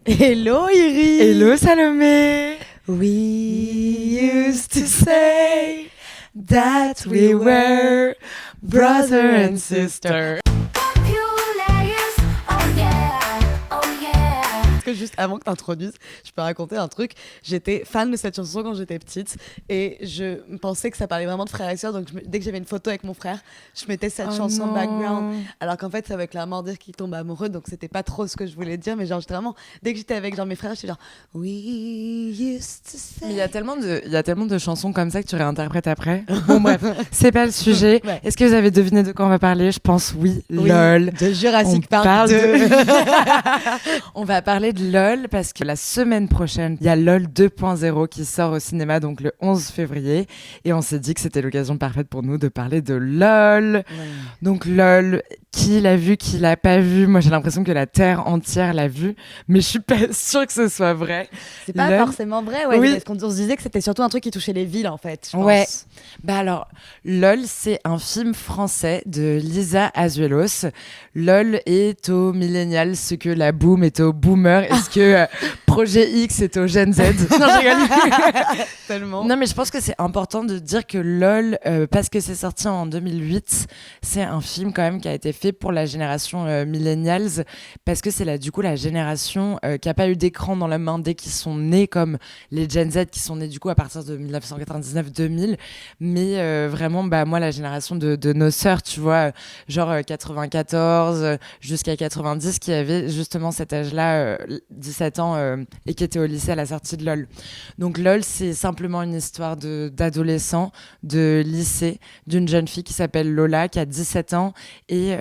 Hello Iris. Hello Salomé. We used to say that we were brother and sister. Que juste avant que tu introduises, je peux raconter un truc. J'étais fan de cette chanson quand j'étais petite et je pensais que ça parlait vraiment de frères et sœurs. Donc dès que j'avais une photo avec mon frère, je mettais cette chanson background. Alors qu'en fait, ça veut clairement dire qu'il tombe amoureux. Donc c'était pas trop ce que je voulais dire. Mais genre, j'étais vraiment, dès que j'étais avec mes frères, j'étais genre We used to say. Mais il y a tellement de chansons comme ça que tu réinterprètes après. Bon bref, c'est pas le sujet. Ouais. Est-ce que vous avez deviné de quoi on va parler? Je pense oui. LOL. De Jurassic Park 2. On va parler de LOL parce que la semaine prochaine, il y a LOL 2.0 qui sort au cinéma, donc le 11 février. Et on s'est dit que c'était l'occasion parfaite pour nous de parler de LOL. Ouais. Donc LOL, qui l'a vu, qui l'a pas vu? Moi, j'ai l'impression que la Terre entière l'a vu, mais je suis pas sûre que ce soit vrai. C'est pas LOL... forcément vrai, ouais. Oui. Parce qu'on se disait que c'était surtout un truc qui touchait les villes, en fait, je pense. Ouais. Bah alors, LOL, c'est un film français de Lisa Azuelos. LOL est au millénial ce que la boom est au boomer. Est-ce que Projet X est au Gen Z? Non, je rigole. Tellement. Non, mais je pense que c'est important de dire que LOL, parce que c'est sorti en 2008, c'est un film quand même qui a été fait pour la génération millennials, parce que c'est la génération qui a pas eu d'écran dans la main dès qu'ils sont nés, comme les Gen Z qui sont nés du coup à partir de 1999-2000. Mais vraiment, bah moi, la génération de nos sœurs, tu vois, genre 94 jusqu'à 90, qui avaient justement cet âge-là, 17 ans, et qui étaient au lycée à la sortie de LOL. Donc LOL, c'est simplement une histoire d'adolescent, de lycée, d'une jeune fille qui s'appelle Lola, qui a 17 ans et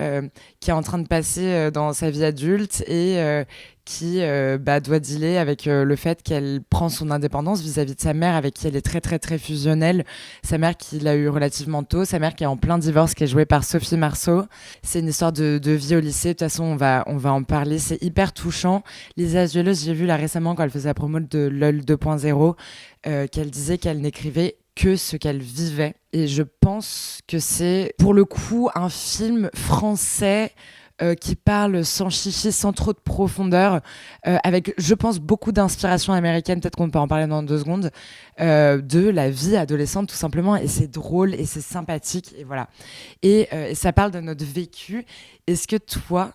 qui est en train de passer dans sa vie adulte et qui doit dealer avec le fait qu'elle prend son indépendance vis-à-vis de sa mère, avec qui elle est très très très fusionnelle. Sa mère qui l'a eu relativement tôt, sa mère qui est en plein divorce, qui est jouée par Sophie Marceau. C'est une histoire de vie au lycée. De toute façon, on va en parler. C'est hyper touchant. Lisa Azuelos, j'ai vu là récemment quand elle faisait la promo de LOL 2.0, qu'elle disait qu'elle n'écrivait que ce qu'elle vivait. Et je pense que c'est pour le coup un film français qui parle sans chichi, sans trop de profondeur, avec, je pense, beaucoup d'inspiration américaine, peut-être qu'on peut en parler dans 2 secondes, de la vie adolescente, tout simplement. Et c'est drôle et c'est sympathique, et voilà. Et ça parle de notre vécu. Est-ce que toi,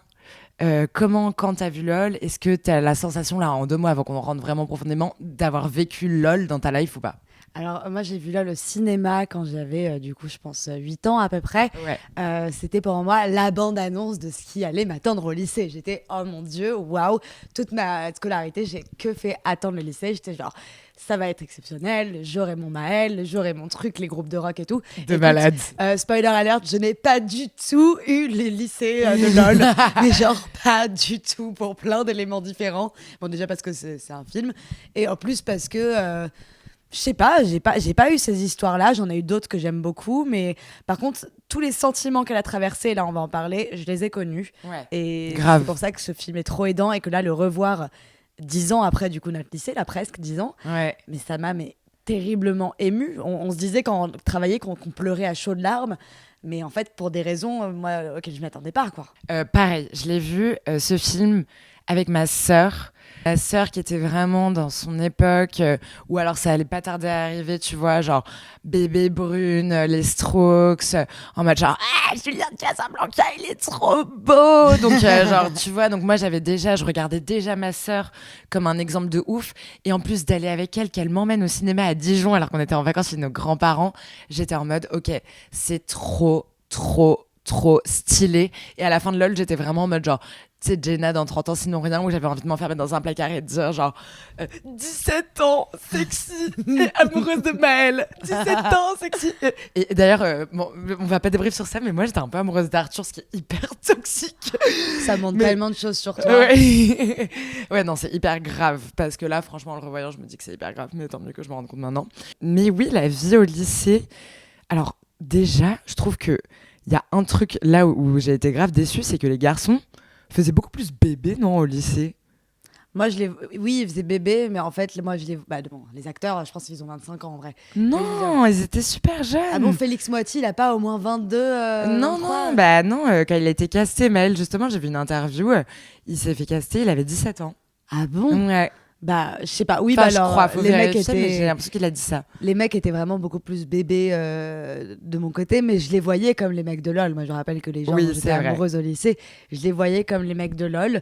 quand t'as vu LOL, est-ce que t'as la sensation, là, en 2 mots, avant qu'on rentre vraiment profondément, d'avoir vécu LOL dans ta life ou pas? Alors, moi, j'ai vu là le cinéma quand j'avais, du coup, je pense, 8 ans à peu près. Ouais. C'était pour moi la bande-annonce de ce qui allait m'attendre au lycée. J'étais, oh mon Dieu, waouh! Toute ma scolarité, j'ai que fait attendre le lycée. J'étais genre, ça va être exceptionnel, j'aurai mon Maël, j'aurai mon truc, les groupes de rock et tout. De malade. Spoiler alert, je n'ai pas du tout eu les lycées de LOL. Mais genre, pas du tout, pour plein d'éléments différents. Bon, déjà parce que c'est un film. Et en plus parce que... je sais pas, j'ai pas eu ces histoires-là, j'en ai eu d'autres que j'aime beaucoup, mais par contre, tous les sentiments qu'elle a traversés, là on va en parler, je les ai connus. Ouais. Et grave. C'est pour ça que ce film est trop aidant et que là, le revoir 10 ans après du coup notre lycée, là presque 10 ans, ouais. Mais ça m'a terriblement émue. On se disait quand on travaillait qu'on pleurait à chaudes larmes, mais en fait pour des raisons moi, auxquelles je m'attendais pas, quoi. Pareil, je l'ai vu, ce film, avec ma sœur. Ma sœur qui était vraiment dans son époque où alors ça allait pas tarder à arriver, tu vois, genre Bébé Brune, les Strokes, en mode genre Julien de Casablanca, il est trop beau. Donc genre tu vois, donc moi je regardais déjà ma sœur comme un exemple de ouf, et en plus d'aller avec elle, qu'elle m'emmène au cinéma à Dijon alors qu'on était en vacances chez nos grands-parents, j'étais en mode ok, c'est trop stylé. Et à la fin de LOL, j'étais vraiment en mode genre, tu sais, Jenna dans 30 ans sinon rien, où j'avais envie de m'enfermer dans un placard et de dire genre 17 ans, sexy et amoureuse de Maël, 17 ans, sexy. Et d'ailleurs, bon, on va pas débrief sur ça, mais moi j'étais un peu amoureuse d'Arthur, ce qui est hyper toxique. Ça montre tellement de choses sur toi. Ouais, non, c'est hyper grave, parce que là, franchement, en le revoyant, je me dis que c'est hyper grave, mais tant mieux que je me rende compte maintenant. Mais oui, la vie au lycée, alors déjà, je trouve que il y a un truc là où j'ai été grave déçue, c'est que les garçons faisaient beaucoup plus bébé, non, au lycée? Moi, oui, ils faisaient bébé, mais en fait, moi, les acteurs, je pense qu'ils ont 25 ans en vrai. Non, ils étaient super jeunes. Ah bon, Félix Moiti, il a pas au moins 22 Non, quand il a été casté, Maël, justement, j'ai vu une interview, il s'est fait caster, il avait 17 ans. Ah bon? Ouais. Bah, je sais pas. Oui, Enfin, bah je alors, crois, faut les mecs vérifier, mais j'ai étaient... l'impression qu'il a dit ça. Les mecs étaient vraiment beaucoup plus bébés de mon côté, mais je les voyais comme les mecs de LOL. Moi, je rappelle que les gens Oui, dont j'étais c'est vrai. amoureuse au lycée, je les voyais comme les mecs de LOL.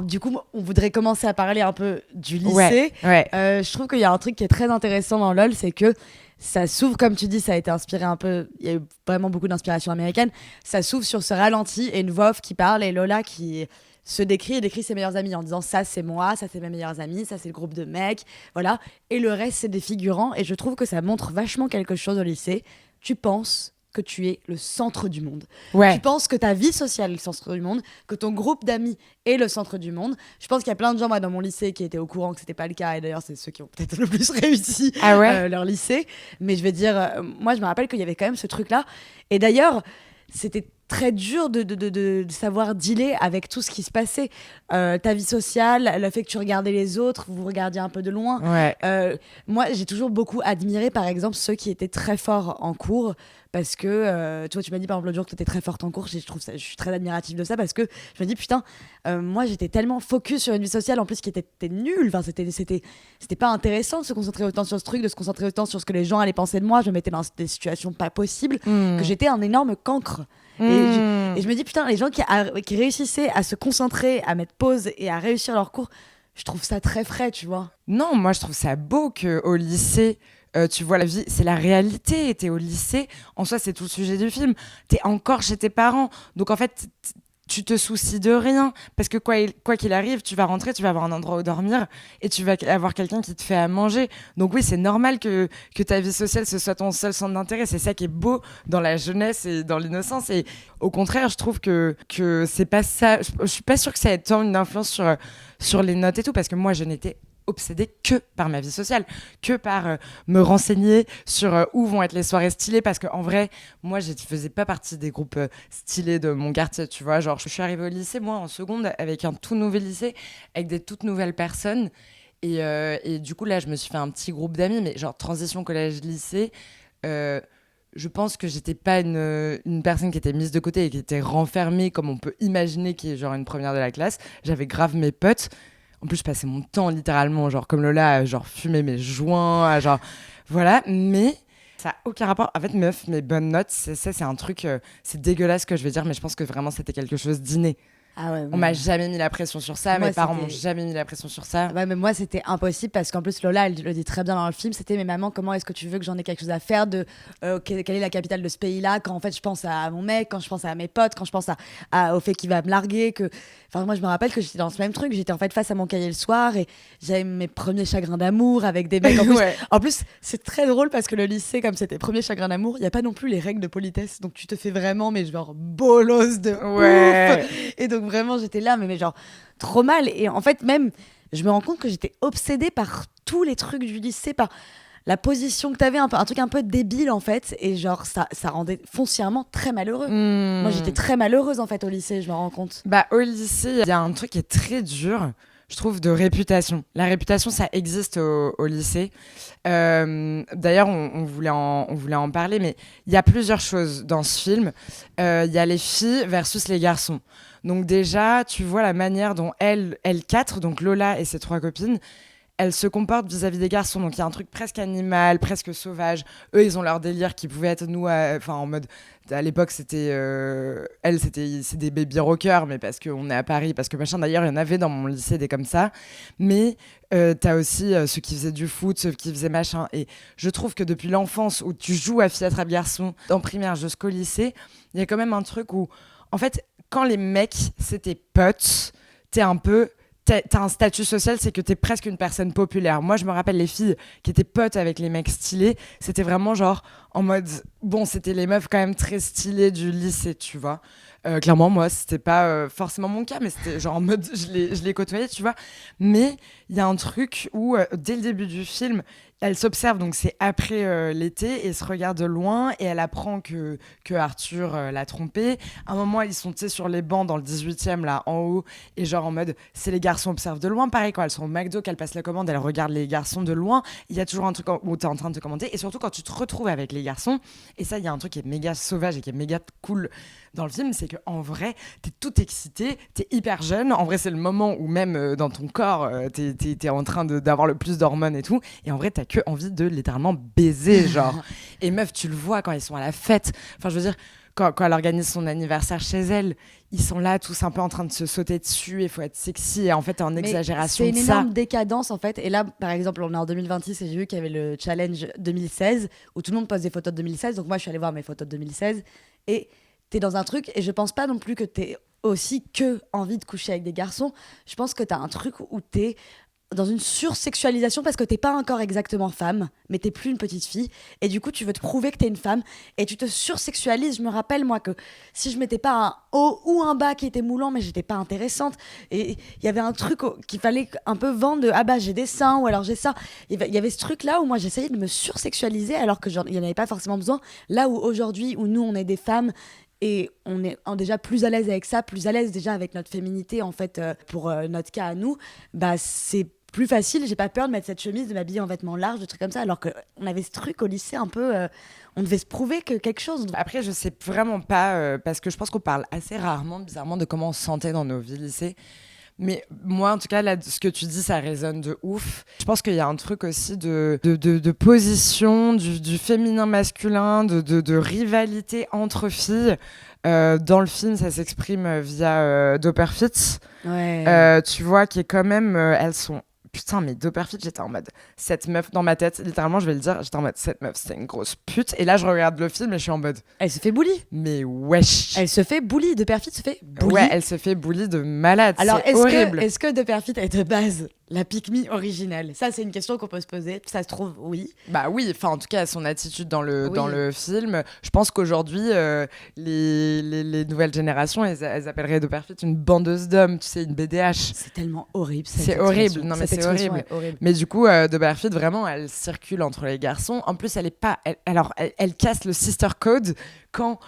Du coup, on voudrait commencer à parler un peu du lycée. Ouais. Je trouve qu'il y a un truc qui est très intéressant dans LOL, c'est que ça s'ouvre, comme tu dis, ça a été inspiré un peu, il y a eu vraiment beaucoup d'inspiration américaine, ça s'ouvre sur ce ralenti et une voix off qui parle et Lola qui se décrit et décrit ses meilleurs amis en disant ça c'est moi, ça c'est mes meilleurs amis, ça c'est le groupe de mecs, voilà. Et le reste c'est des figurants et je trouve que ça montre vachement quelque chose au lycée. Tu penses que tu es le centre du monde. Ouais. Tu penses que ta vie sociale est le centre du monde, que ton groupe d'amis est le centre du monde. Je pense qu'il y a plein de gens moi, dans mon lycée qui étaient au courant que c'était pas le cas et d'ailleurs c'est ceux qui ont peut-être le plus réussi leur lycée. Mais je vais dire, moi je me rappelle qu'il y avait quand même ce truc-là. Et d'ailleurs, c'était très dur de savoir dealer avec tout ce qui se passait. Ta vie sociale, le fait que tu regardais les autres, vous regardiez un peu de loin. Ouais. Moi, j'ai toujours beaucoup admiré, par exemple, ceux qui étaient très forts en cours. Parce que, tu vois, tu m'as dit par exemple l'autre jour que tu étais très forte en cours. Je suis très admirative de ça parce que je me dis, putain, moi j'étais tellement focus sur une vie sociale en plus qui était nulle. Enfin, c'était pas intéressant de se concentrer autant sur ce truc, de se concentrer autant sur ce que les gens allaient penser de moi. Je me mettais dans des situations pas possibles, que j'étais un énorme cancre. Et je me dis, putain, les gens qui réussissaient à se concentrer, à mettre pause et à réussir leur cours, je trouve ça très frais, tu vois. Non, moi je trouve ça beau qu'au lycée, tu vois la vie, c'est la réalité. T'es au lycée, en soi c'est tout le sujet du film. T'es encore chez tes parents, donc en fait tu te soucies de rien parce que quoi qu'il arrive, tu vas rentrer, tu vas avoir un endroit où dormir et tu vas avoir quelqu'un qui te fait à manger. Donc oui, c'est normal que ta vie sociale ce soit ton seul centre d'intérêt. C'est ça qui est beau dans la jeunesse et dans l'innocence. Et au contraire, je trouve que c'est pas ça. Je suis pas sûre que ça ait tant une influence sur les notes et tout parce que moi je n'étais obsédée que par ma vie sociale, que par me renseigner sur où vont être les soirées stylées parce qu'en vrai, moi, je ne faisais pas partie des groupes stylés de mon quartier, tu vois. Genre, je suis arrivée au lycée, moi, en seconde, avec un tout nouvel lycée, avec des toutes nouvelles personnes. Et du coup, là, je me suis fait un petit groupe d'amis, mais genre transition collège-lycée. Je pense que j'étais pas une personne qui était mise de côté et qui était renfermée comme on peut imaginer qui est genre une première de la classe. J'avais grave mes potes. En plus, je passais mon temps littéralement, genre comme Lola, à genre fumer mes joints, à genre voilà. Mais ça n'a aucun rapport. En fait, meuf, mes bonnes notes, c'est un truc, c'est dégueulasse ce que je vais dire, mais je pense que vraiment c'était quelque chose d'inné. Ah ouais, On m'a jamais mis la pression sur ça, moi, mes parents m'ont jamais mis la pression sur ça. Ouais, mais moi c'était impossible parce qu'en plus Lola elle le dit très bien dans le film, c'était mais maman comment est-ce que tu veux que j'en ai quelque chose à faire de quelle est la capitale de ce pays-là quand en fait je pense à mon mec, quand je pense à mes potes, quand je pense au fait qu'il va me larguer, que enfin moi je me rappelle que j'étais dans ce même truc, j'étais en fait face à mon cahier le soir et j'avais mes premiers chagrins d'amour avec des mecs en plus. Ouais. En plus c'est très drôle parce que le lycée comme c'était premiers chagrins d'amour, il y a pas non plus les règles de politesse donc tu te fais vraiment mais genre bolos de ouf. Et donc vraiment j'étais là mais genre trop mal. Et en fait, même, je me rends compte que j'étais obsédée par tous les trucs du lycée, par la position que t'avais, un truc un peu débile, en fait. Et genre, ça rendait foncièrement très malheureux. Moi, j'étais très malheureuse, en fait, au lycée, je me rends compte. Bah, au lycée, il y a un truc qui est très dur, je trouve, de réputation. La réputation, ça existe au lycée. D'ailleurs, on voulait en parler, mais il y a plusieurs choses dans ce film. Il y a les filles versus les garçons. Donc déjà, tu vois la manière dont elles quatre, donc Lola et ses trois copines, elles se comportent vis-à-vis des garçons. Donc il y a un truc presque animal, presque sauvage. Eux, ils ont leur délire qui pouvait être nous, enfin en mode, à l'époque c'était, c'est des baby rockers, mais parce qu'on est à Paris, parce que machin. D'ailleurs, il y en avait dans mon lycée des comme ça. Mais t'as aussi ceux qui faisaient du foot, ceux qui faisaient machin. Et je trouve que depuis l'enfance où tu joues à fille attrape garçon, en primaire jusqu'au lycée, il y a quand même un truc où, en fait, quand les mecs, c'est tes potes, t'as un statut social, c'est que t'es presque une personne populaire. Moi, je me rappelle les filles qui étaient potes avec les mecs stylés, c'était vraiment genre en mode, bon, c'était les meufs quand même très stylées du lycée, tu vois. Clairement, moi, c'était pas forcément mon cas, mais c'était genre en mode, je les côtoyais, tu vois. Mais il y a un truc où, dès le début du film, elle s'observe, donc c'est après l'été, et se regarde de loin, et elle apprend que Arthur l'a trompée. À un moment, ils sont sur les bancs dans le 18e, là, en haut, et genre en mode, c'est les garçons observent de loin. Pareil, quand elles sont au McDo, qu'elles passent la commande, elles regardent les garçons de loin. Il y a toujours un truc où t'es en train de te commenter, et surtout quand tu te retrouves avec les garçons, Et ça, il y a un truc qui est méga sauvage et qui est méga cool dans le film, c'est qu'en vrai, t'es tout excité, t'es hyper jeune. En vrai, c'est le moment où même dans ton corps, t'es en train d'avoir le plus d'hormones et tout. Et en vrai, t'as que envie de littéralement baiser, genre. Et meuf, tu le vois quand ils sont à la fête. Enfin, je veux dire, quand elle organise son anniversaire chez elle, ils sont là tous un peu en train de se sauter dessus, il faut être sexy, et en fait, t'es en exagération de ça. C'est une énorme décadence, en fait. Et là, par exemple, on est en 2026 et j'ai vu qu'il y avait le challenge 2016 où tout le monde poste des photos de 2016. Donc moi, je suis allée voir mes photos de 2016 et t'es dans un truc, et je pense pas non plus que t'es aussi que envie de coucher avec des garçons. Je pense que t'as un truc où t'es dans une sursexualisation parce que t'es pas encore exactement femme, mais t'es plus une petite fille, et du coup tu veux te prouver que t'es une femme, et tu te sursexualises. Je me rappelle moi que si je mettais pas un haut ou un bas qui était moulant, mais j'étais pas intéressante, et il y avait un truc qu'il fallait un peu vendre de ah bah j'ai des seins, ou alors j'ai ça. Il y avait ce truc là où moi j'essayais de me sursexualiser alors que il y en avait pas forcément besoin, là où aujourd'hui où nous on est des femmes et on est déjà plus à l'aise avec ça, plus à l'aise déjà avec notre féminité en fait, pour notre cas à nous, bah c'est plus facile, j'ai pas peur de mettre cette chemise, de m'habiller en vêtements larges, des trucs comme ça, alors qu'on avait ce truc au lycée un peu, on devait se prouver que quelque chose. Après, je sais vraiment pas, parce que je pense qu'on parle assez rarement, bizarrement, de comment on se sentait dans nos vies lycée. Mais moi, en tout cas, là, ce que tu dis, ça résonne de ouf. Je pense qu'il y a un truc aussi de position, du féminin masculin, de rivalité entre filles. Dans le film, ça s'exprime via Dopperfit. Ouais. Tu vois, qui est quand même... elles sont... Putain, mais Dopperfit, j'étais en mode... Cette meuf, dans ma tête, littéralement, je vais le dire, j'étais en mode, cette meuf, c'est une grosse pute. Et là, je regarde le film et je suis en mode... Elle se fait bully. Mais wesh. Elle se fait bully. Dopperfit se fait bully. Ouais, elle se fait bully de malade. Alors, c'est horrible. est-ce que Dopperfit est de base la pick-me originelle? Ça, c'est une question qu'on peut se poser. Ça se trouve, oui. Bah oui, enfin en tout cas son attitude dans le, Oui. dans le film. Je pense qu'aujourd'hui, les nouvelles générations, elles appelleraient Dopperfit une bandeuse d'hommes, tu sais, une BDH. C'est tellement horrible. C'est horrible, non mais c'est horrible. Mais du coup, Dopperfit, vraiment, elle circule entre les garçons. En plus, elle est pas... elle casse le sister code quand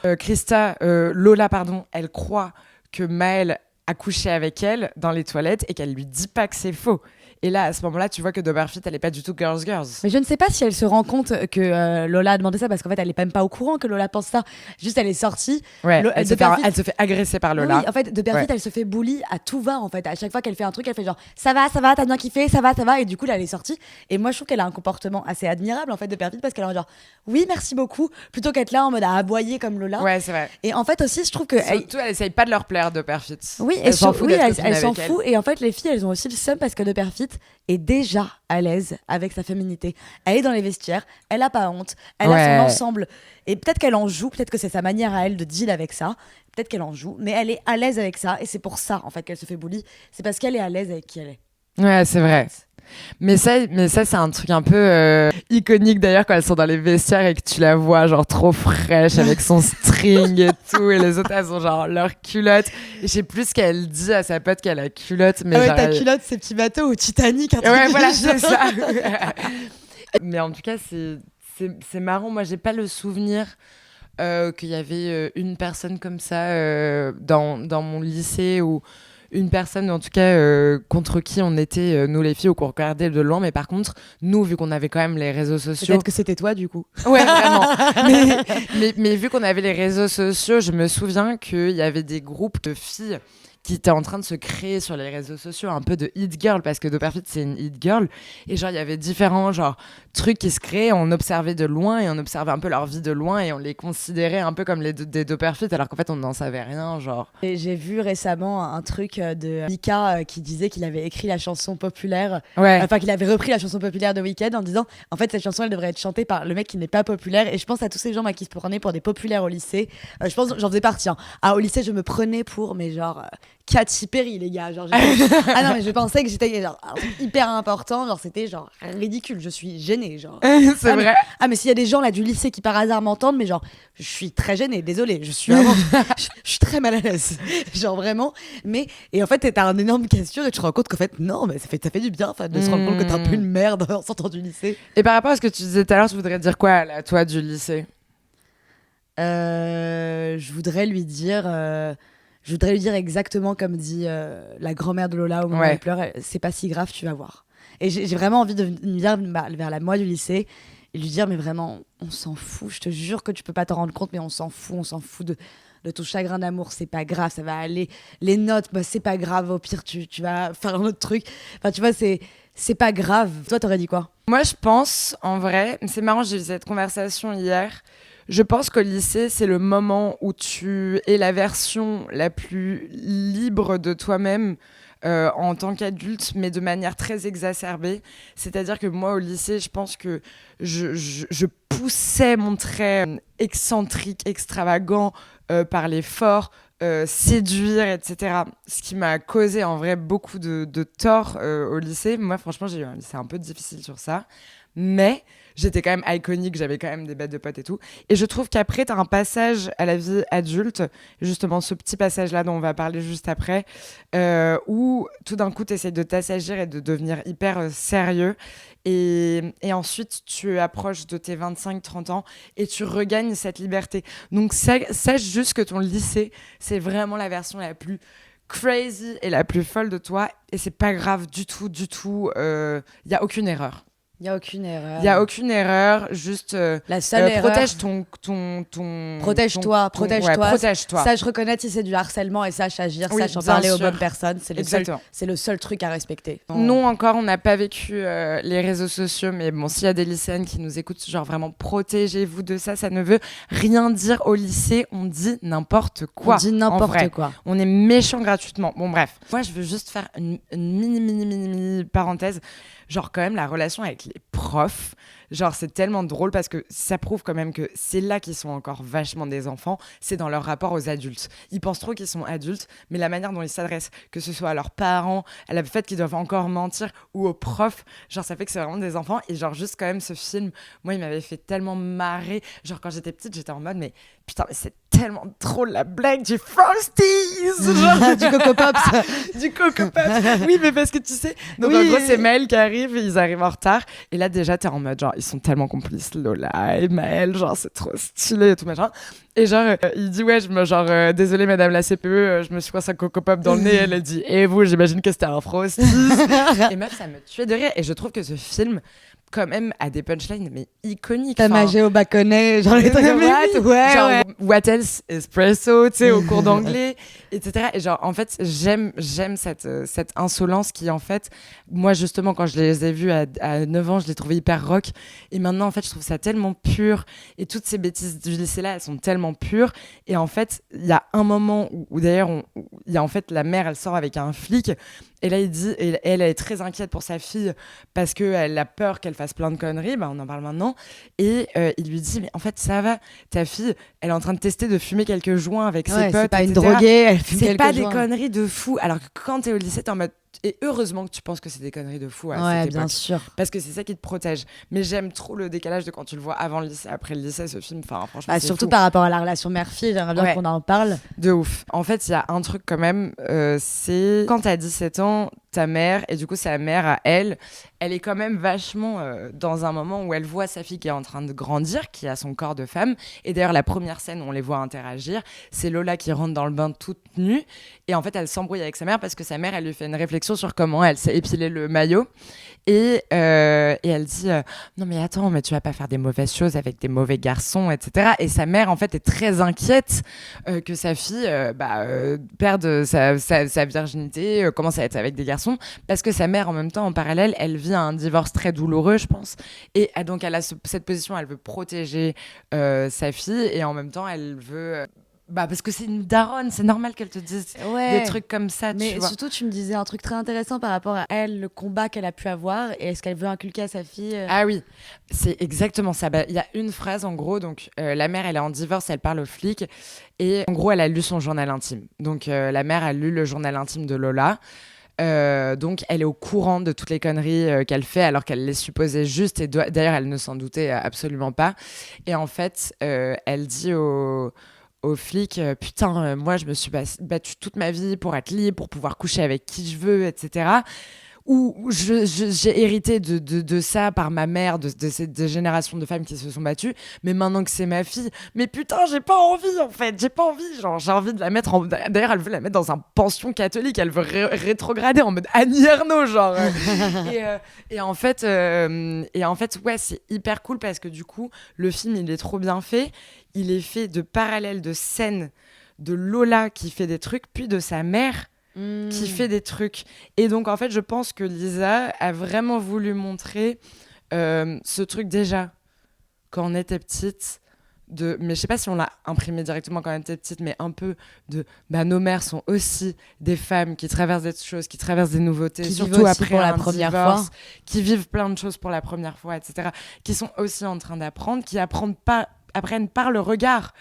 Lola, elle croit que Maëlle a couché avec elle dans les toilettes et qu'elle lui dit pas que c'est faux. Et là, à ce moment-là, tu vois que Dopperfit, elle est pas du tout girls. Mais je ne sais pas si elle se rend compte que Lola a demandé ça, parce qu'en fait, elle est même pas au courant que Lola pense ça. Juste, elle est sortie. Ouais, elle se fait agresser par Lola. Oui, en fait, Dopperfit, elle se fait bully à tout va, en fait. À chaque fois qu'elle fait un truc, elle fait genre ça va, t'as bien kiffé, ça va. Et du coup, là, elle est sortie. Et moi, je trouve qu'elle a un comportement assez admirable, en fait, Dopperfit, parce qu'elle est genre oui, merci beaucoup, plutôt qu'être là en mode à aboyer comme Lola. Ouais, c'est vrai. Et en fait, aussi, je trouve que. Surtout, elle essaye pas de leur plaire, Dopperfit. Oui, elle s'en fout. Elle s'en fout. Et en fait, les filles, elles ont aussi le seum parce que Dopperfit est déjà à l'aise avec sa féminité. Elle est dans les vestiaires, elle a pas honte, elle a son ensemble. Et peut-être qu'elle en joue, peut-être que c'est sa manière à elle de deal avec ça. Peut-être qu'elle en joue, mais elle est à l'aise avec ça. Et c'est pour ça, en fait, qu'elle se fait bully. C'est parce qu'elle est à l'aise avec qui elle est. Ouais, c'est vrai. Mais ça c'est un truc un peu iconique d'ailleurs quand elles sont dans les vestiaires et que tu la vois genre trop fraîche avec son string et tout, et les autres elles ont genre leur culotte. Et je sais plus ce qu'elle dit à sa pote qu'elle a culotte, mais ta culotte, ces petits bateaux au Titanic. Ouais, voilà, c'est ça. Mais en tout cas, c'est marrant. Moi, j'ai pas le souvenir qu'il y avait une personne comme ça dans mon lycée, ou une personne en tout cas contre qui on était, nous les filles, ou qu'on regardait de loin. Mais par contre, nous, vu qu'on avait quand même les réseaux sociaux... Peut-être que c'était toi du coup. Ouais, vraiment. mais vu qu'on avait les réseaux sociaux, je me souviens qu'il y avait des groupes de filles qui était en train de se créer sur les réseaux sociaux, un peu de hit girl, parce que Dopperfit c'est une hit girl, et genre il y avait différents genre trucs qui se créaient, on observait de loin et on observait un peu leur vie de loin et on les considérait un peu comme des Dopperfit, alors qu'en fait on n'en savait rien, genre. Et j'ai vu récemment un truc de Mika qui disait qu'il avait écrit la chanson populaire, enfin qu'il avait repris la chanson populaire de Weeknd en disant en fait cette chanson elle devrait être chantée par le mec qui n'est pas populaire. Et je pense à tous ces gens qui se prenaient pour des populaires au lycée. Je pense j'en faisais partie. Au lycée je me prenais pour mais genre Katy Perry, les gars. Genre, ah non, mais je pensais que j'étais genre un truc hyper important. Genre, c'était genre ridicule. Je suis gênée. Genre. C'est vrai. Mais s'il y a des gens là du lycée qui par hasard m'entendent, mais genre, je suis très gênée. Désolée. Je suis vraiment. je suis très mal à l'aise. Genre, vraiment. Mais, et en fait, t'as un énorme question et tu te rends compte qu'en fait, non, mais ça fait du bien de se rendre compte que t'es un peu une merde en sortant du lycée. Et par rapport à ce que tu disais tout à l'heure, tu voudrais dire quoi à toi du lycée? Je voudrais lui dire. Je voudrais lui dire exactement comme dit la grand-mère de Lola au moment où elle pleure, c'est pas si grave, tu vas voir. Et j'ai vraiment envie de venir vers la moi du lycée et lui dire mais vraiment on s'en fout, je te jure que tu peux pas t'en rendre compte, mais on s'en fout de ton chagrin d'amour, c'est pas grave, ça va aller. Les notes, bah, c'est pas grave, au pire, tu vas faire un autre truc. Enfin, tu vois, c'est pas grave. Toi, t'aurais dit quoi? Moi, je pense, en vrai, c'est marrant, j'ai eu cette conversation hier. Je pense qu'au lycée, c'est le moment où tu es la version la plus libre de toi-même en tant qu'adulte, mais de manière très exacerbée. C'est-à-dire que moi, au lycée, je pense que je poussais mon trait excentrique, extravagant par l'effort, séduire, etc. Ce qui m'a causé en vrai beaucoup de tort au lycée. Moi, franchement, j'ai eu un lycée un peu difficile sur ça. Mais j'étais quand même iconique, j'avais quand même des bêtes de potes et tout. Et je trouve qu'après, t'as un passage à la vie adulte, justement ce petit passage-là dont on va parler juste après, où tout d'un coup, t'essayes de t'assagir et de devenir hyper sérieux. Et ensuite, tu approches de tes 25-30 ans et tu regagnes cette liberté. Donc, sache juste que ton lycée, c'est vraiment la version la plus crazy et la plus folle de toi. Et c'est pas grave du tout, du tout. Il n'y a aucune erreur. Il y a aucune erreur. Il n'y a aucune erreur, juste la seule erreur. Protège ton protège-toi. Protège-toi. Sache reconnaître si c'est du harcèlement et sache agir, oui, sache en parler sûr. aux bonnes personnes. C'est le seul truc à respecter. Non, encore, on n'a pas vécu les réseaux sociaux, mais bon, s'il y a des lycéennes qui nous écoutent, genre vraiment protégez-vous de ça, ça ne veut rien dire au lycée, on dit n'importe quoi. On dit n'importe quoi. On est méchant gratuitement. Bon, bref. Moi, je veux juste faire une mini parenthèse. Genre quand même la relation avec les profs, genre c'est tellement drôle parce que ça prouve quand même que c'est là qu'ils sont encore vachement des enfants, c'est dans leur rapport aux adultes. Ils pensent trop qu'ils sont adultes, mais la manière dont ils s'adressent, que ce soit à leurs parents, à la fait qu'ils doivent encore mentir ou aux profs, genre ça fait que c'est vraiment des enfants. Et genre juste quand même ce film, moi il m'avait fait tellement marrer, genre quand j'étais petite j'étais en mode mais putain mais c'est tellement drôle la blague du Frosties genre du Coco Pops. Du Coco Pops. Oui, mais parce que tu sais, donc oui. en gros c'est Maël qui arrive, ils arrivent en retard et là déjà t'es en mode genre ils sont tellement complices Lola et Maël, genre c'est trop stylé et tout machin. Et genre il dit ouais désolé madame la CPE, je me suis coincé un Coco Pop dans le nez. Elle a dit et vous, j'imagine que c'était un Frosties. Et meuf, ça me tuait de rire et je trouve que ce film quand même à des punchlines mais iconiques. Tamagé au bâconnet, genre les trucs what else espresso, tu sais, au cours d'anglais, etc. Et genre en fait j'aime cette insolence qui en fait moi justement quand je les ai vus à 9 ans je les trouvais hyper rock et maintenant en fait je trouve ça tellement pur et toutes ces bêtises du lycée là elles sont tellement pures et en fait il y a un moment où d'ailleurs il y a en fait la mère elle sort avec un flic et là il dit et elle est très inquiète pour sa fille parce qu'elle a peur qu'elle fasse plein de conneries, bah on en parle maintenant et il lui dit mais en fait ça va, ta fille elle est en train de tester de fumer quelques joints avec ses potes, c'est pas etc. une droguée, elle fume c'est pas joints. des conneries de fou alors que quand t'es au lycée t'es en mode et heureusement que tu penses que c'est des conneries de fou à cette époque, bien sûr, parce que c'est ça qui te protège. Mais j'aime trop le décalage de quand tu le vois avant le lycée, après le lycée, ce film. Enfin, franchement, c'est surtout fou. par rapport à la relation mère-fille, j'aimerais bien qu'on en parle. De ouf. En fait, il y a un truc quand même, c'est quand t'as 17 ans, ta mère, et du coup sa mère à elle est quand même vachement dans un moment où elle voit sa fille qui est en train de grandir, qui a son corps de femme. Et d'ailleurs, la première scène où on les voit interagir, c'est Lola qui rentre dans le bain toute nue. Et en fait, elle s'embrouille avec sa mère parce que sa mère, elle lui fait une réflexion sur comment elle s'est épilé le maillot. Et elle dit non mais attends, mais tu vas pas faire des mauvaises choses avec des mauvais garçons, etc. Et sa mère en fait est très inquiète que sa fille perde sa virginité, commence à être avec des garçons, parce que sa mère en même temps en parallèle elle vit un divorce très douloureux je pense, et donc elle a cette position, elle veut protéger sa fille et en même temps elle veut parce que c'est une daronne, c'est normal qu'elle te dise des trucs comme ça. Mais tu vois. surtout, tu me disais un truc très intéressant par rapport à elle, le combat qu'elle a pu avoir, et est-ce qu'elle veut inculquer à sa fille Ah oui, c'est exactement ça. Il y a une phrase en gros, donc la mère elle est en divorce, elle parle au flic, et en gros elle a lu son journal intime. Donc la mère a lu le journal intime de Lola. Donc elle est au courant de toutes les conneries qu'elle fait alors qu'elle les supposait justes et d'ailleurs elle ne s'en doutait absolument pas. Et en fait elle dit aux flics, putain, moi je me suis battue toute ma vie pour être libre, pour pouvoir coucher avec qui je veux, etc. où j'ai hérité de ça par ma mère, de cette génération de femmes qui se sont battues, mais maintenant que c'est ma fille, mais putain, j'ai pas envie en fait, j'ai pas envie, genre j'ai envie de la mettre d'ailleurs elle veut la mettre dans un pension catholique, elle veut rétrograder en mode Annie Ernaux, genre et en fait ouais, c'est hyper cool parce que du coup le film il est trop bien fait, il est fait de parallèles de scènes de Lola qui fait des trucs, puis de sa mère qui fait des trucs. Et donc, en fait, je pense que Lisa a vraiment voulu montrer ce truc déjà quand on était petite. Mais je sais pas si on l'a imprimé directement quand on était petite, mais un peu nos mères sont aussi des femmes qui traversent des choses, qui traversent des nouveautés, qui surtout après pour la première divorce, fois, qui vivent plein de choses pour la première fois, etc. Qui sont aussi en train d'apprendre, qui apprennent par le regard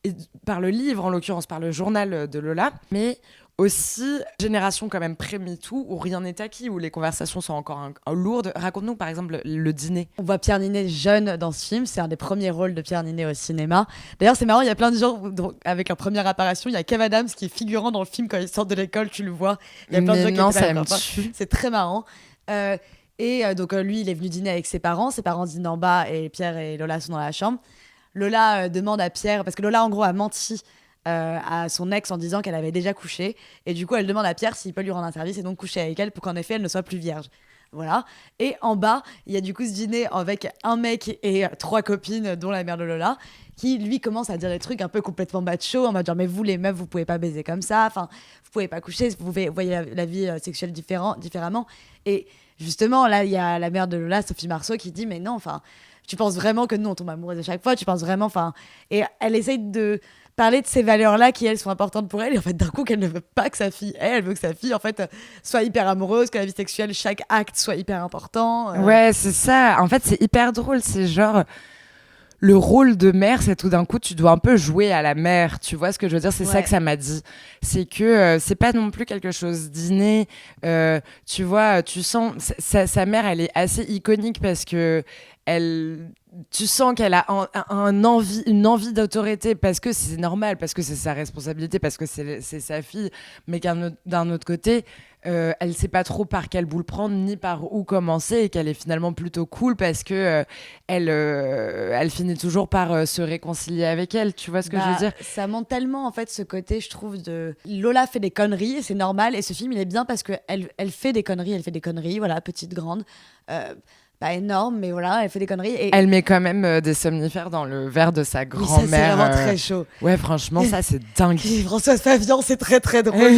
et par le livre, en l'occurrence par le journal de Lola, mais aussi génération quand même pré-MeToo où rien n'est acquis, où les conversations sont encore lourdes. Raconte-nous par exemple le dîner. On voit Pierre Ninet jeune dans ce film, c'est un des premiers rôles de Pierre Ninet au cinéma. D'ailleurs c'est marrant, il y a plein de gens avec leur première apparition, il y a Kev Adams qui est figurant dans le film quand il sort de l'école, tu le vois. Il y a plein de gens qui étaient là, c'est très marrant. Donc lui il est venu dîner avec ses parents dînent en bas et Pierre et Lola sont dans la chambre. Lola demande à Pierre, parce que Lola en gros a menti à son ex en disant qu'elle avait déjà couché, et du coup elle demande à Pierre s'il peut lui rendre un service et donc coucher avec elle pour qu'en effet elle ne soit plus vierge. Voilà. Et en bas, il y a du coup ce dîner avec un mec et 3 copines, dont la mère de Lola, qui lui commence à dire des trucs un peu complètement macho, en mode genre mais vous les meufs vous pouvez pas baiser comme ça, enfin vous pouvez pas coucher, vous voyez la vie sexuelle différemment. Et justement là il y a la mère de Lola, Sophie Marceau, qui dit mais non, enfin tu penses vraiment que nous on tombe amoureuse à chaque fois, tu penses vraiment, enfin, et elle essaye de parler de ces valeurs-là qui, elles, sont importantes pour elle. Et en fait, d'un coup, qu'elle ne veut pas que sa fille, elle veut que sa fille, en fait, soit hyper amoureuse, que la vie sexuelle, chaque acte soit hyper important. Ouais, c'est ça. En fait, c'est hyper drôle. C'est genre, le rôle de mère, c'est tout d'un coup, tu dois un peu jouer à la mère. Tu vois ce que je veux dire? C'est ça que ça m'a dit. C'est que c'est pas non plus quelque chose d'inné. Tu vois, tu sens, sa mère, elle est assez iconique parce que tu sens qu'elle a une envie d'autorité parce que c'est normal, parce que c'est sa responsabilité, parce que c'est sa fille, mais d'un autre côté, elle sait pas trop par quelle boule prendre ni par où commencer, et qu'elle est finalement plutôt cool parce que elle finit toujours par se réconcilier avec elle. Tu vois ce que je veux dire? Ça montre tellement en fait ce côté, je trouve, de Lola fait des conneries et c'est normal, et ce film il est bien parce que elle fait des conneries, voilà, petite, grande. Pas énorme, mais voilà, elle fait des conneries. Et elle met quand même des somnifères dans le verre de sa grand-mère. Oui, ça, c'est vraiment très chaud. Ouais, franchement, ça, c'est dingue. Françoise Favian, c'est très, très drôle.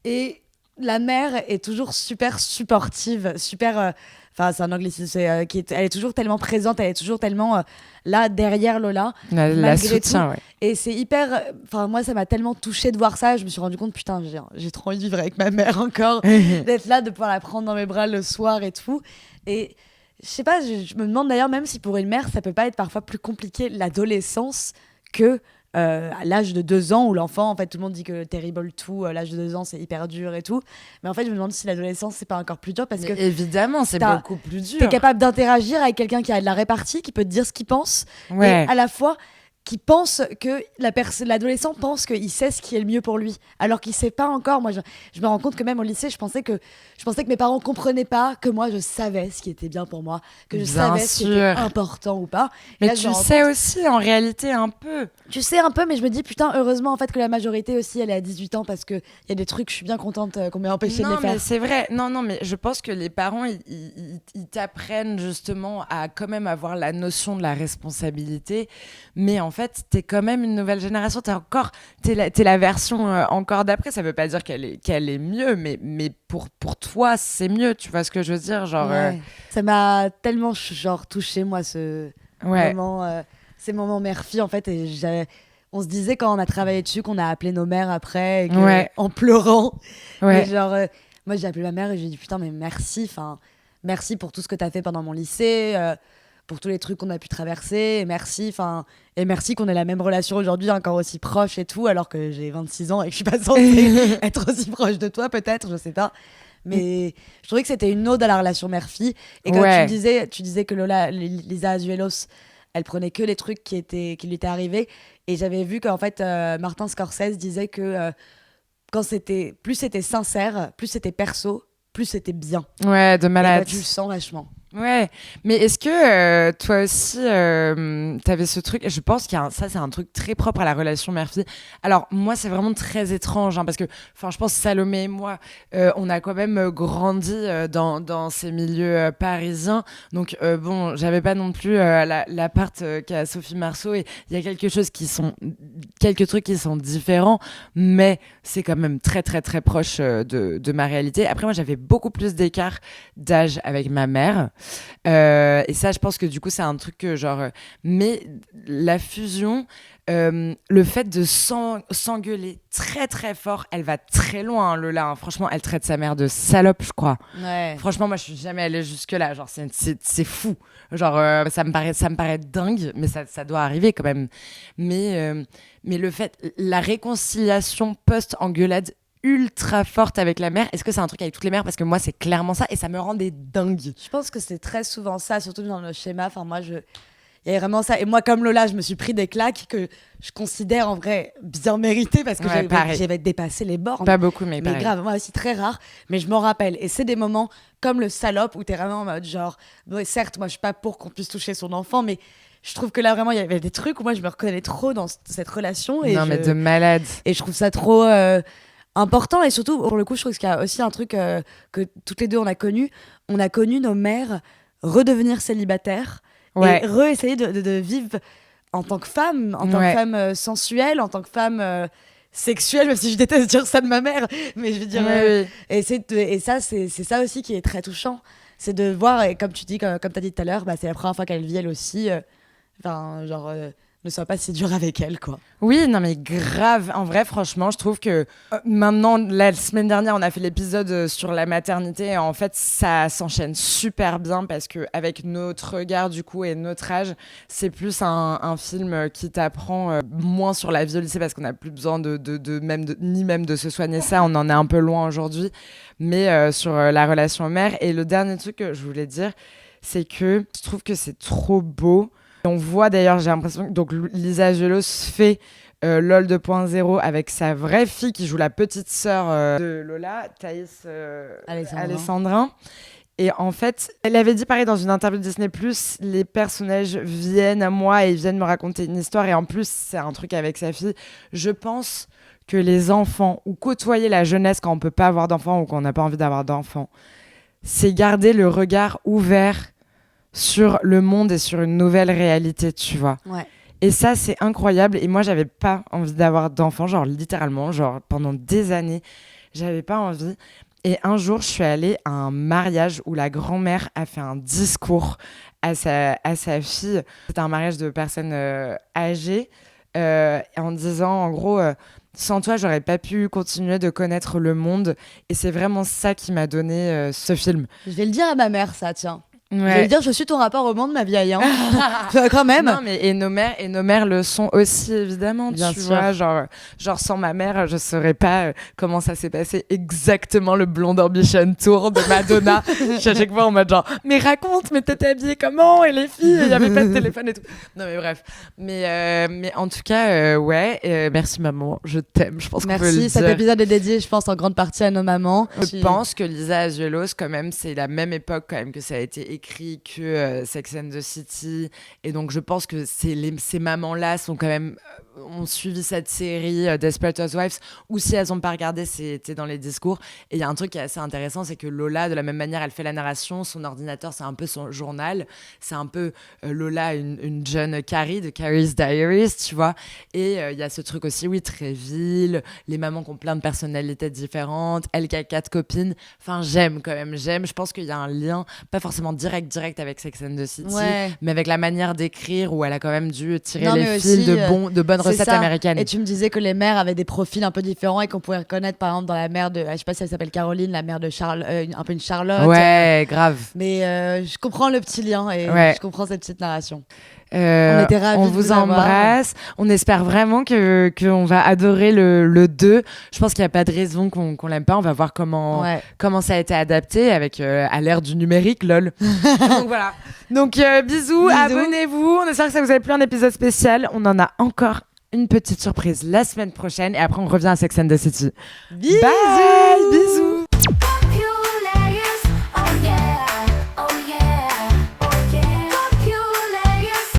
Et la mère est toujours super supportive, super... Enfin, c'est un anglicisme, elle est toujours tellement présente, elle est toujours tellement là, derrière Lola. La soutient, ouais. Et c'est hyper... Enfin, moi, ça m'a tellement touchée de voir ça. Je me suis rendu compte, putain, j'ai trop envie de vivre avec ma mère encore. D'être là, de pouvoir la prendre dans mes bras le soir et tout. Et je sais pas, je me demande d'ailleurs, même si pour une mère, ça peut pas être parfois plus compliqué l'adolescence que... à l'âge de 2 ans où l'enfant, en fait, tout le monde dit que Terrible 2, l'âge de 2 ans, c'est hyper dur et tout. Mais en fait, je me demande si l'adolescence, c'est pas encore plus dur parce que... Évidemment, c'est beaucoup plus dur. T'es capable d'interagir avec quelqu'un qui a de la répartie, qui peut te dire ce qu'il pense. Ouais. Et à la fois, qui pense que l'adolescent pense qu'il sait ce qui est le mieux pour lui, alors qu'il sait pas encore. Moi, je me rends compte que même au lycée, je pensais que mes parents comprenaient pas que moi, je savais ce qui était bien pour moi, que je savais ce qui était important ou pas. Mais là, tu sais aussi, en réalité, un peu. Tu sais un peu, mais je me dis, putain, heureusement, en fait, que la majorité aussi, elle est à 18 ans, parce qu'il y a des trucs, je suis bien contente qu'on m'ait empêché de les faire. Non, mais c'est vrai. Non, mais je pense que les parents, ils t'apprennent justement à quand même avoir la notion de la responsabilité, mais en fait, t'es quand même une nouvelle génération, t'es la version encore d'après. Ça veut pas dire qu'elle est mieux, mais pour toi, c'est mieux. Tu vois ce que je veux dire, genre. Ouais. Ça m'a tellement touché, moi, ce moment, ces moments mère-fille en fait. Et on se disait quand on a travaillé dessus qu'on a appelé nos mères après, en pleurant. Ouais. Et moi j'ai appelé ma mère et j'ai dit putain mais merci pour tout ce que t'as fait pendant mon lycée. Pour tous les trucs qu'on a pu traverser, et merci qu'on ait la même relation aujourd'hui, encore aussi proche et tout, alors que j'ai 26 ans et que je suis pas censée être aussi proche de toi, peut-être, je sais pas. Mais je trouvais que c'était une ode à la relation mère-fille. Et quand tu disais que Lisa Azuelos, elle prenait que les trucs qui lui étaient arrivés, et j'avais vu qu'en fait, Martin Scorsese disait que plus c'était sincère, plus c'était perso, plus c'était bien. Ouais, de Et malade. bah, tu le sens vachement. Ouais, mais est-ce que toi aussi, t'avais ce truc? Je pense ça, c'est un truc très propre à la relation mère-fille. Alors moi, c'est vraiment très étrange, hein, parce que, enfin, je pense Salomé et moi, on a quand même grandi dans ces milieux parisiens. Donc bon, j'avais pas non plus l'appart qu'a Sophie Marceau, et il y a quelques trucs qui sont différents, mais c'est quand même très très très proche de ma réalité. Après, moi, j'avais beaucoup plus d'écart d'âge avec ma mère. Et ça, je pense que du coup, c'est un truc que genre. Mais la fusion, le fait de s'engueuler très très fort, elle va très loin, hein, Lola. Hein. Franchement, elle traite sa mère de salope, je crois. Ouais. Franchement, moi, je suis jamais allée jusque-là. Genre, c'est fou. Genre, ça me paraît dingue, mais ça doit arriver quand même. Mais le fait, la réconciliation post-engueulade ultra forte avec la mère. Est-ce que c'est un truc avec toutes les mères? Parce que moi, c'est clairement ça et ça me rend des dingues. Je pense que c'est très souvent ça, surtout dans le schéma. Enfin, moi, il y a vraiment ça. Et moi, comme Lola, je me suis pris des claques que je considère en vrai bien méritées parce que j'avais dépassé les bornes. Pas beaucoup, mais grave, moi aussi très rare. Mais je m'en rappelle. Et c'est des moments comme le salope où t'es vraiment en mode genre, bon, certes, moi, je suis pas pour qu'on puisse toucher son enfant, mais je trouve que là, vraiment, il y avait des trucs où moi, je me reconnais trop dans cette relation. Et mais de malade. Et je trouve ça trop important. Et surtout, pour le coup, je trouve qu'il y a aussi un truc que toutes les deux, on a connu. On a connu nos mères redevenir célibataires et essayer de vivre en tant que femme, en tant que femme sensuelle, en tant que femme sexuelle, même si je déteste dire ça de ma mère. Mais je veux dire... et ça, c'est ça aussi qui est très touchant. C'est de voir, et comme tu dis, comme tu as dit tout à l'heure, bah, c'est la première fois qu'elle vit elle aussi... ne sois pas si dur avec elle, quoi. Oui, non mais grave. En vrai, franchement, je trouve que maintenant, la semaine dernière, on a fait l'épisode sur la maternité et en fait, ça s'enchaîne super bien parce que avec notre regard du coup et notre âge, c'est plus un film qui t'apprend moins sur la vie au lycée parce qu'on n'a plus besoin ni même de se soigner ça. On en est un peu loin aujourd'hui, mais sur la relation mère. Et le dernier truc que je voulais dire, c'est que je trouve que c'est trop beau. On voit d'ailleurs, j'ai l'impression que donc, Lisa Gelos fait LOL 2.0 avec sa vraie fille qui joue la petite sœur de Lola, Thaïs Alessandrin. Et en fait, elle avait dit pareil dans une interview de Disney+, les personnages viennent à moi et viennent me raconter une histoire. Et en plus, c'est un truc avec sa fille. Je pense que les enfants, ou côtoyer la jeunesse quand on ne peut pas avoir d'enfants ou qu'on n'a pas envie d'avoir d'enfants, c'est garder le regard ouvert sur le monde et sur une nouvelle réalité, tu vois. Ouais. Et ça, c'est incroyable. Et moi, j'avais pas envie d'avoir d'enfants, genre littéralement, genre pendant des années, j'avais pas envie. Et un jour, je suis allée à un mariage où la grand-mère a fait un discours à sa fille. C'était un mariage de personnes âgées, en disant, en gros... sans toi, j'aurais pas pu continuer de connaître le monde. Et c'est vraiment ça qui m'a donné ce film. Je vais le dire à ma mère, ça, tiens. Ouais. Je vais lui dire, je suis ton rapport au monde, ma vieille. Hein. Quand même. Non, mais et nos mères le sont aussi, évidemment. Bien tu sûr. Vois, genre, sans ma mère, je saurais pas comment ça s'est passé exactement le Blonde Ambition Tour de Madonna. Je suis à chaque fois en mode genre, mais raconte, mais t'étais habillée comment? Et les filles, il y avait pas de téléphone et tout. Non, mais bref. Mais en tout cas, merci maman, je t'aime. Je pense qu'on peut le dire. Merci, cet épisode est dédié, je pense, en grande partie à nos mamans. Je pense que Lisa Azuelos, quand même, c'est la même époque quand même que ça a été écrit que Sex and the City, et donc je pense que ces mamans-là sont quand même ont suivi cette série Desperate Housewives, ou si elles n'ont pas regardé, c'était dans les discours. Et il y a un truc qui est assez intéressant, c'est que Lola, de la même manière, elle fait la narration, son ordinateur, c'est un peu son journal, c'est un peu Lola, une jeune Carrie de Carrie's Diaries, tu vois. Et il y a ce truc aussi, oui, très ville, les mamans qui ont plein de personnalités différentes, elle qui a 4 copines. Enfin, j'aime. Je pense qu'il y a un lien, pas forcément direct avec Sex and the City, mais avec la manière d'écrire où elle a quand même dû tirer les fils de bonnes recettes américaines. Et tu me disais que les mères avaient des profils un peu différents et qu'on pouvait reconnaître par exemple dans la mère de, je sais pas si elle s'appelle Caroline, la mère de Charles, un peu une Charlotte. Ouais, grave. Mais je comprends le petit lien et je comprends cette petite narration. On était ravis. On vous embrasse. On espère vraiment qu'on va adorer le 2. Je pense qu'il n'y a pas de raison qu'on l'aime pas. On va voir comment ça a été adapté avec à l'ère du numérique, lol. Donc voilà. Donc bisous, abonnez-vous. On espère que ça vous a plu, un épisode spécial. On en a encore une petite surprise la semaine prochaine et après on revient à Sex and the City. Bisous. Bye.